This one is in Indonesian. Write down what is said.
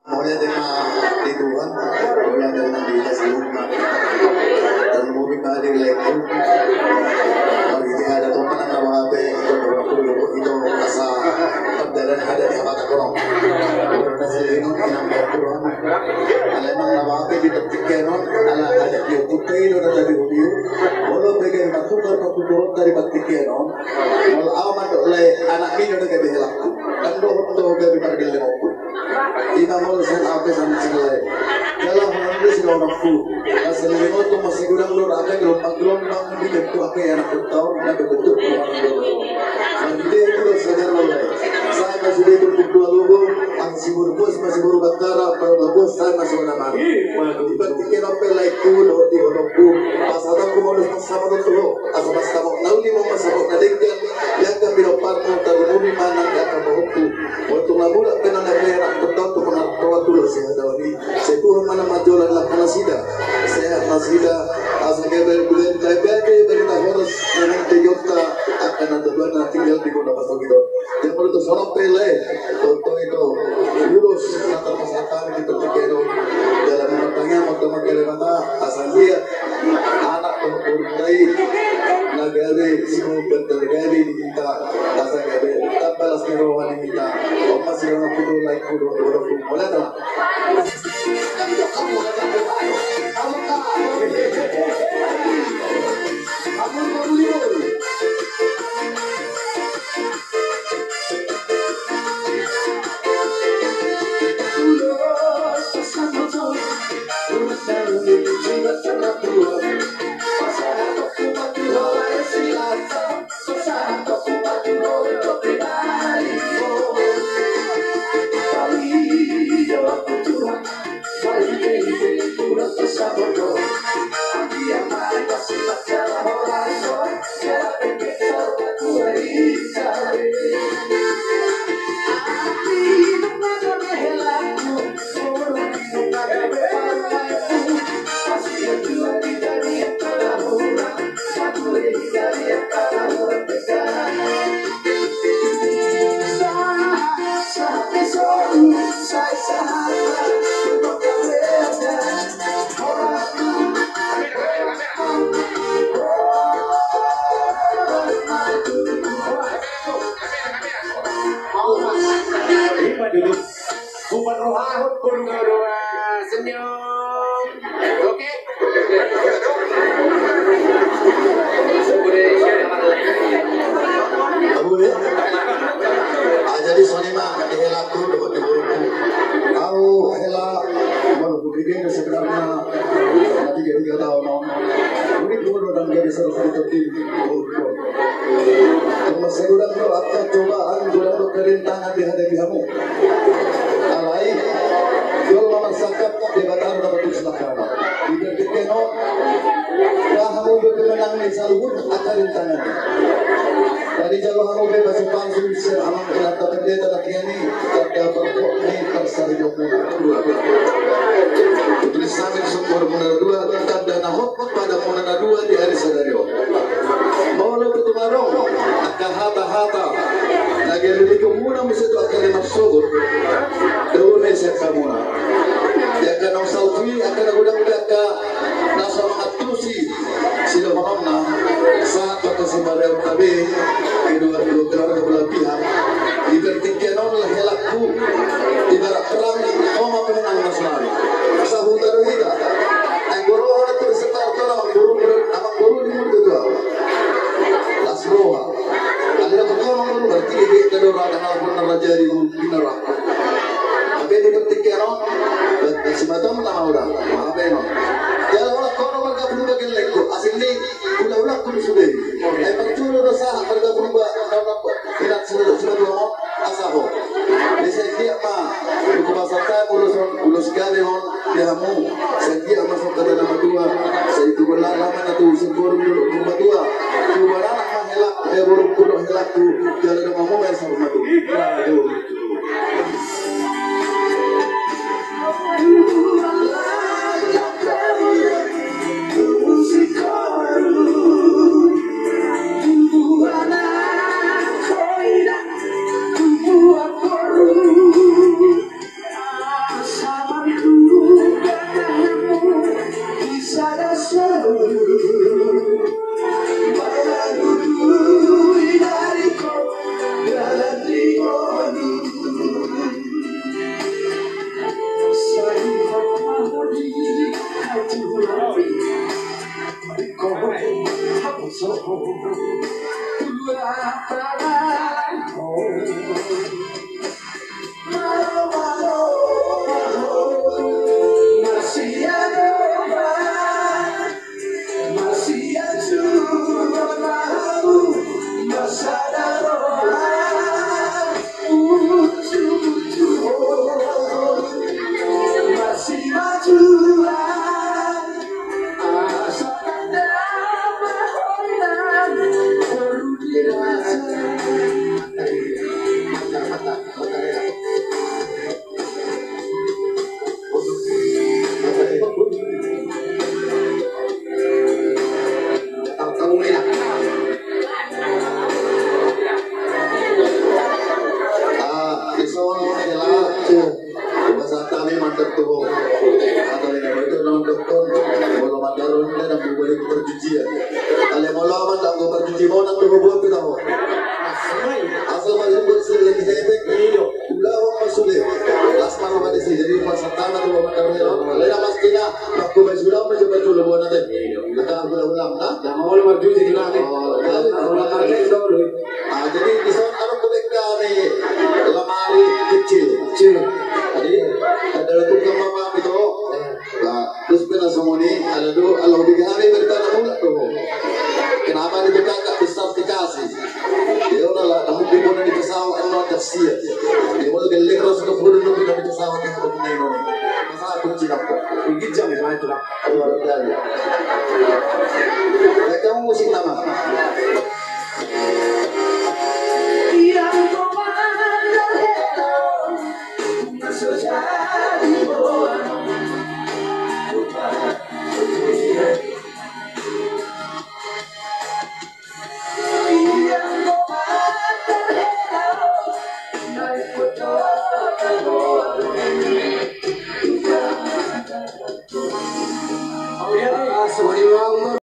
Mulai dari di Tuhan, mulai dari nanti kasih rumah, dan mungkin ada lagi. Bagi dia ada tuh mana nama apa itu asa perdaran ada di mata korong. Karena sering orang berkurang, alemang nama apa di tertikan ala ada di utai dan ada di udiu. Walau bagian masukkan keturunan dari tertikan, walau aman oleh anak ini ada di dalam, dan doa dari terdalam. Ina mau sen apa sama sekali. Dalam hal ini orang fu, asal ini tu masih kurang lor apa gelombang di bentuk apa yang aku tahu, nak bentuk orang dulu. Nanti itu sadar mulai. Saya masih di bentuk dua logo, masih berbos masih berbakara, berbos saya masih nama. Dipertikan apa like tu, di orang fu. Pas ada aku mau sama dulu, asal pas kamu lalu mau masuk nadengkan, yang kami dapat mau taruh di mana yang kamu fu. Waktu mula kena nak betul tu pernah tahu dulu saya tahu ni. Saya tu mana majulah lah kena sida. Saya nasida asal kita bulan lagi berita harus yang terjadi akan ada dua tinggal di kota pasal gitu. Yang perlu tu sorok pelai. Contoh itu lurus kantor kesehatan di Pertikai itu dalam bertanya maklumat kelemata asal dia anak berumur nagari semua bertergali kita asal kita tanpa las kerohan kita masih orang kudu like kudu orang boleh tak? Basta kami mantap tuh. Atau yang itu non doktor, kalau mandaron dan aku boleh perjudian. Kalau mau lawan tak aku perjudian mau nak buat kita mau. Asal masuk bersih lagi sebek. Ulah orang masuk le. Asal mau ada sih jadi pas tanah tuh mandaron. Lena pastinya aku sudah mencoba dulu buat nanti. Kita ulang-ulang, nah. Yang mau perjudian kita nih. Ulang kerja itu dulu. Jadi di sana kalau mereka nih lemari kecil. Jadi ada tukang mama itu, terus pernah semua ini ada dua, kalau hari bertanah mula tuh. Kenapa dibuka tak besar dikasih? Dia udah kamu pun di pesawat orang tak sia. Dia mau geleng terus ke pura dulu di pesawat yang ada di mana. Masa aku cinta kok. Gijang itu lah. Luar biasa.